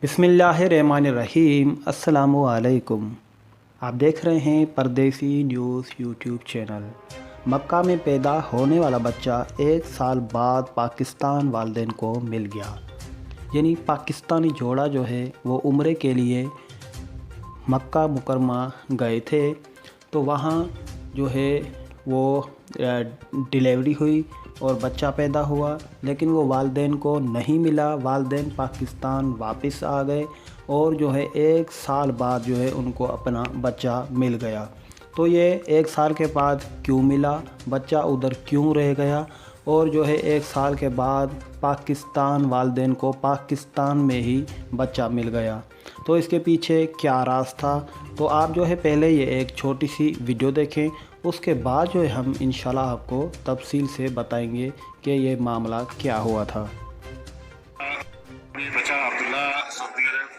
बिस्मिल्लाहिर्रहमानिर्रहीम। अस्सलामु अलैकुम। आप देख रहे हैं परदेसी न्यूज़ यूट्यूब चैनल। मक्का में पैदा होने वाला बच्चा 1 साल बाद पाकिस्तान वालिदैन को मिल गया। यानी पाकिस्तानी जोड़ा जो है वो उम्रे के लिए मक्का मुकरमा गए थे, तो वहाँ जो है वो डिलीवरी हुई और बच्चा पैदा हुआ, लेकिन वो वालिदैन को नहीं मिला। वालिदैन पाकिस्तान वापस आ गए और जो है 1 साल बाद जो है उनको अपना बच्चा मिल गया। तो ये 1 साल के बाद क्यों मिला, बच्चा उधर क्यों रह गया, और जो है 1 साल के बाद पाकिस्तान वालिदैन को पाकिस्तान में ही बच्चा मिल गया, तो इसके पीछे क्या राज था। तो आप जो है पहले ये एक छोटी सी वीडियो देखें, उसके बाद जो है हम इंशाल्लाह आपको तफसील से बताएंगे कि ये मामला क्या हुआ था। बच्चा अब्दुल्ला सऊदी अरब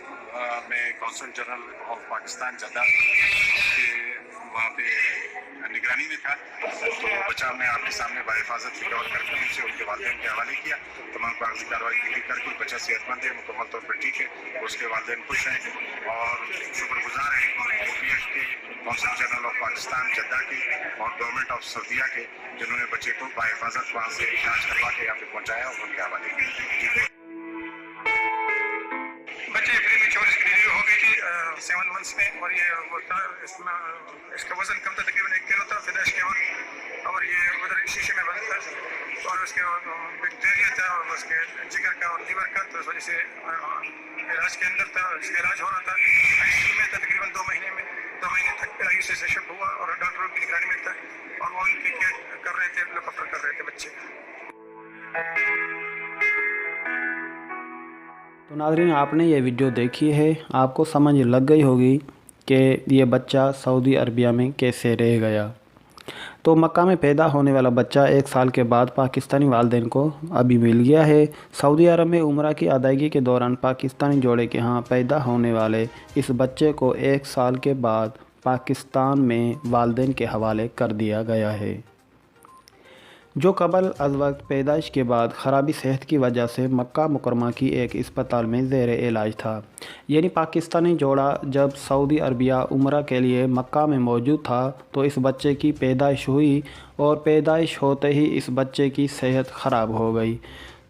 में consul general of Pakistan Jeddah के वहाँ पे निगरानी में था। तो बच्चा हमने आपके सामने बाहिफाजत रिकवर करके उनसे उनके वालिदैन के हवाले किया। तमाम कागजी कार्रवाई पूरी करके बच्चा सेहतमंद है, मुकम्मल तौर पर ठीक है, उसके वालिदैन खुश हैं और शुक्रगुजार हैं OPS के, consul general of Pakistan Jeddah के और गवर्नमेंट ऑफ सऊदीया के, जिन्होंने बच्चे को बाहिफाजत वहाँ से इलाज करवा के यहाँ पे पहुँचाया और उनके हवाले किया। बच्चे प्रीमेच्योर इसकी डिलीवरी हो गई थी 7 मंथ्स में, और ये वो था इसमें इसका वजन कम था, तकरीबन 1 किलो था फिदाश के वक्त, और ये उधर शीशे में बंद था और उसके बैक्टीरिया था और उसके जिगर का और लीवर का, तो इस वजह से इलाज के अंदर था, इसका इलाज हो रहा था। ICU में था तकरीबन 2 महीने तक, फिर ICU से शिफ्ट हुआ और डॉक्टरों की निगरानी में था और वो उनकी केयर कर रहे थे, लुक आफ्टर कर रहे थे बच्चे का। तो नाज़रीन, आपने ये वीडियो देखी है, आपको समझ लग गई होगी कि ये बच्चा सऊदी अरबिया में कैसे रह गया। तो मक्का में पैदा होने वाला बच्चा 1 साल के बाद पाकिस्तानी वालिदैन को अभी मिल गया है। सऊदी अरब में उम्रा की अदायगी के दौरान पाकिस्तानी जोड़े के यहाँ पैदा होने वाले इस बच्चे को 1 साल के बाद पाकिस्तान में वालिदैन के हवाले कर दिया गया है, जो कबल अज़ वक्त पैदाइश के बाद ख़राबी सेहत की वजह से मक्का मुकरमा की एक अस्पताल में ज़ेर इलाज था। यानी पाकिस्तानी जोड़ा जब सऊदी अरबिया उम्रा के लिए मक्का में मौजूद था, तो इस बच्चे की पैदाइश हुई और पैदाइश होते ही इस बच्चे की सेहत ख़राब हो गई,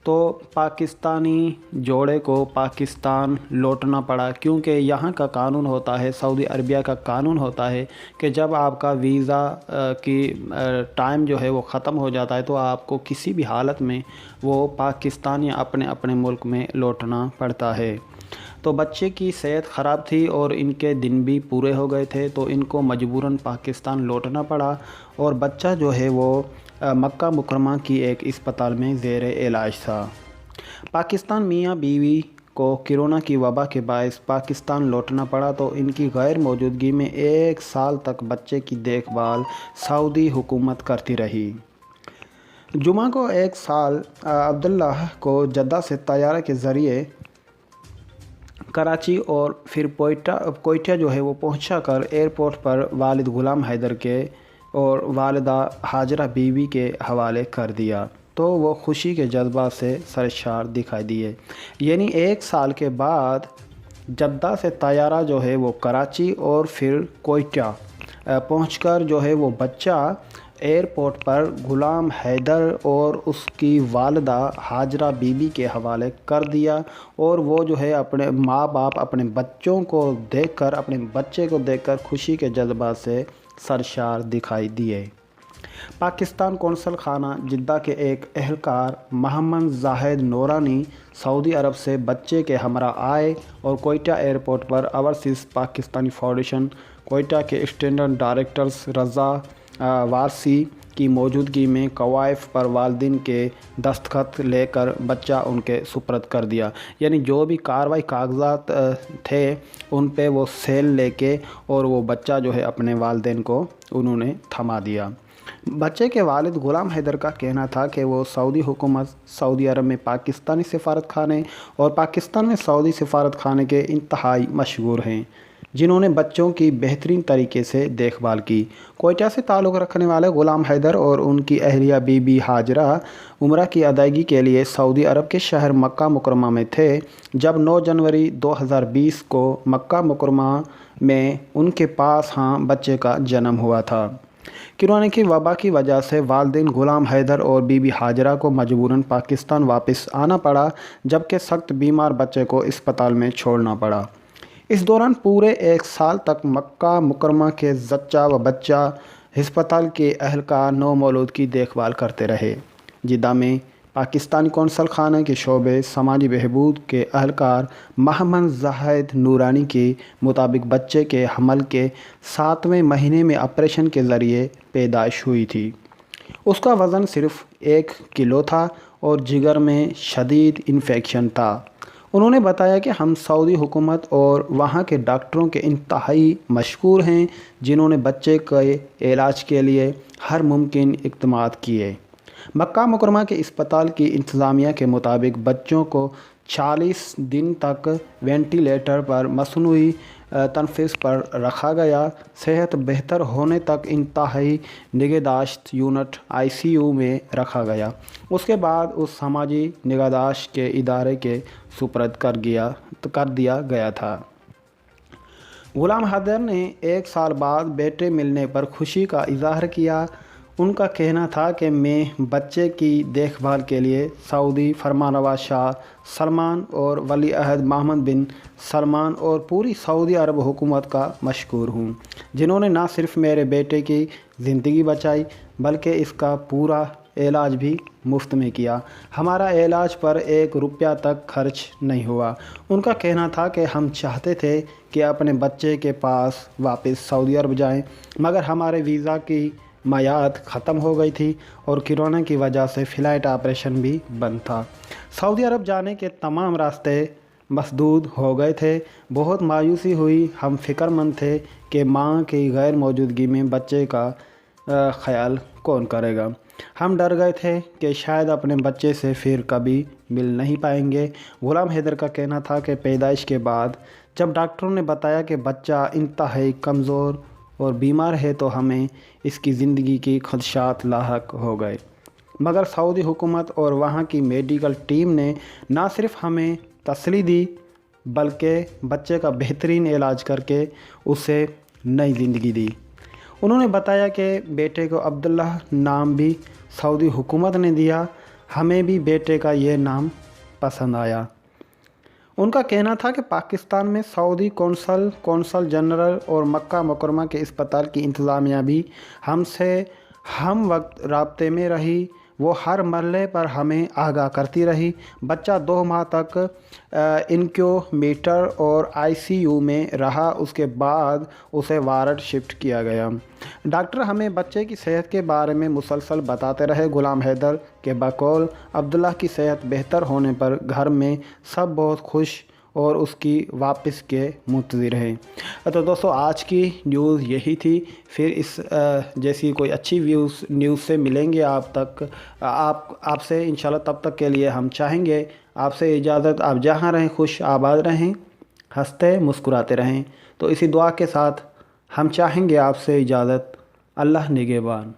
तो पाकिस्तानी जोड़े को पाकिस्तान लौटना पड़ा। क्योंकि यहाँ का कानून होता है, सऊदी अरबिया का कानून होता है कि जब आपका वीज़ा की टाइम जो है वो ख़त्म हो जाता है, तो आपको किसी भी हालत में वो पाकिस्तान या अपने अपने मुल्क में लौटना पड़ता है। तो बच्चे की सेहत ख़राब थी और इनके दिन भी पूरे हो गए थे, तो इनको मजबूरन पाकिस्तान लौटना पड़ा और बच्चा जो है वो मक्का मुकरमा की एक अस्पताल में ज़ेर इलाज था। पाकिस्तान मियाँ बीवी को कोरोना की वबा के बायस पाकिस्तान लौटना पड़ा, तो इनकी गैर मौजूदगी में 1 साल तक बच्चे की देखभाल सऊदी हुकूमत करती रही। जुमा को 1 साल अब्दुल्ला को जद्दा से तैयारा के ज़रिए कराची और फिर कोयटा जो है वो पहुँचा कर एयरपोर्ट पर वालिद ग़ुलाम हैदर के और वालिदा हाजरा बीवी के हवाले कर दिया, तो वो खुशी के जज्बात से सरशार दिखाई दिए। यानी 1 साल के बाद जद्दा से तैयारा जो है वो कराची और फिर कोयटा पहुंचकर जो है वो बच्चा एयरपोर्ट पर ग़ुलाम हैदर और उसकी वालिदा हाजरा बीबी के हवाले कर दिया, और वो जो है अपने माँ बाप अपने बच्चों को देखकर, अपने बच्चे को देखकर खुशी के जज्बात से सरशार दिखाई दिए। पाकिस्तान कौंसल खाना जिद्दा के एक एहलकार मोहम्मद जाहिद नूरानी सऊदी अरब से बच्चे के हमरा आए और कोयटा एयरपोर्ट पर ओवरसीज़ पाकिस्तानी फाउंडेशन कोयटा के स्टैंडर्ड डायरेक्टर्स रज़ा वारसी की मौजूदगी में कवायफ पर वालिदैन के दस्तखत लेकर बच्चा उनके सुपर्द कर दिया। यानी जो भी कार्रवाई कागजात थे उन पे वो सेल लेके और वो बच्चा जो है अपने वालिदैन को उन्होंने थमा दिया। बच्चे के वालिद ग़ुलाम हैदर का कहना था कि वो सऊदी हुकूमत सऊदी अरब में पाकिस्तानी सफारत खाने और पाकिस्तान में सऊदी सफारत खाने के इंतहाई मशहूर हैं। जिन्होंने बच्चों की बेहतरीन तरीके से देखभाल की। कोयटा से ताल्लुक़ रखने वाले ग़ुलाम हैदर और उनकी अहलिया बीबी हाजरा उम्रा की अदायगी के लिए सऊदी अरब के शहर मक्का मुकरमा में थे जब 9 जनवरी 2020 को मक्का मुकरमा में उनके पास बच्चे का जन्म हुआ था। कोरोना की वबा की वजह से वालिदैन ग़ुलाम हैदर और बीबी हाजरा को मजबूरन पाकिस्तान वापस आना पड़ा, जबकि सख्त बीमार बच्चे को अस्पताल में छोड़ना पड़ा। इस दौरान पूरे 1 साल तक मक्का मुकरमा के जच्चा व बच्चा अस्पताल के अहलकार नौमौलूद की देखभाल करते रहे। जिद्दा में पाकिस्तानी कौंसल खाना के शोबे समाजी बहबूद के अहलकार मोहम्मद जाहिद नूरानी के मुताबिक बच्चे के हमल के 7वें महीने में ऑपरेशन के ज़रिए पैदाइश हुई थी। उसका वज़न सिर्फ़ 1 किलो था और जिगर में शदीद इन्फेक्शन था। उन्होंने बताया कि हम सऊदी हुकूमत और वहाँ के डॉक्टरों के इंतहाई मशकूर हैं, जिन्होंने बच्चे के इलाज के लिए हर मुमकिन इक़दाम किए। मक्का मुकरमा के अस्पताल की इंतज़ामिया के मुताबिक बच्चों को 40 दिन तक वेंटिलेटर पर मसनूई तनफ़ुस पर रखा गया। सेहत बेहतर होने तक इंतहाई निगहदाश्त यूनिट ICU में रखा गया। उसके बाद उस समाजी निगहदाश्त के इदारे के सुपुर्द कर दिया गया था। ग़ुलाम हैदर ने 1 साल बाद बेटे मिलने पर खुशी का इज़हार किया। उनका कहना था कि मैं बच्चे की देखभाल के लिए सऊदी फरमानरवा शाह सलमान और वली अहद मोहम्मद बिन सलमान और पूरी सऊदी अरब हुकूमत का मशकूर हूँ, जिन्होंने न सिर्फ मेरे बेटे की ज़िंदगी बचाई बल्कि इसका पूरा इलाज भी मुफ्त में किया। हमारा इलाज पर 1 रुपया तक खर्च नहीं हुआ। उनका कहना था कि हम चाहते थे कि अपने बच्चे के पास वापस सऊदी अरब जाएं, मगर हमारे वीज़ा की मियाद ख़त्म हो गई थी और कोरोना की वजह से फ़्लाइट ऑपरेशन भी बंद था। सऊदी अरब जाने के तमाम रास्ते मसदूद हो गए थे। बहुत मायूसी हुई। हम फ़िक्रमंद थे कि माँ की गैर मौजूदगी में बच्चे का ख़याल कौन करेगा। हम डर गए थे कि शायद अपने बच्चे से फिर कभी मिल नहीं पाएंगे। ग़ुलाम हैदर का कहना था कि पैदाइश के बाद जब डॉक्टरों ने बताया कि बच्चा इंतहाई कमज़ोर और बीमार है तो हमें इसकी ज़िंदगी की खदशात लाहक हो गए, मगर सऊदी हुकूमत और वहाँ की मेडिकल टीम ने न सिर्फ हमें तसल्ली दी बल्कि बच्चे का बेहतरीन इलाज करके उसे नई ज़िंदगी दी। उन्होंने बताया कि बेटे को अब्दुल्ला नाम भी सऊदी हुकूमत ने दिया। हमें भी बेटे का ये नाम पसंद आया। उनका कहना था कि पाकिस्तान में सऊदी कौंसल जनरल और मक्का मुकरमा के अस्पताल की इंतज़ामिया भी हमसे हम वक्त राब्ते में रही। वो हर मरहले पर हमें आगाह करती रही। बच्चा 2 माह तक इनक्यूबेटर और ICU में रहा। उसके बाद उसे वार्ड शिफ्ट किया गया। डॉक्टर हमें बच्चे की सेहत के बारे में मुसलसल बताते रहे। ग़ुलाम हैदर के बकौल अब्दुल्ला की सेहत बेहतर होने पर घर में सब बहुत खुश और उसकी वापस के मुंतज़िर हैं। तो दोस्तों, आज की न्यूज़ यही थी। फिर इस जैसी कोई अच्छी न्यूज़ से मिलेंगे आपसे इंशाल्लाह। तब तक के लिए हम चाहेंगे आपसे इजाज़त। आप जहाँ रहें खुश आबाद रहें, हंसते मुस्कुराते रहें। तो इसी दुआ के साथ हम चाहेंगे आपसे इजाज़त। अल्लाह निगहबान।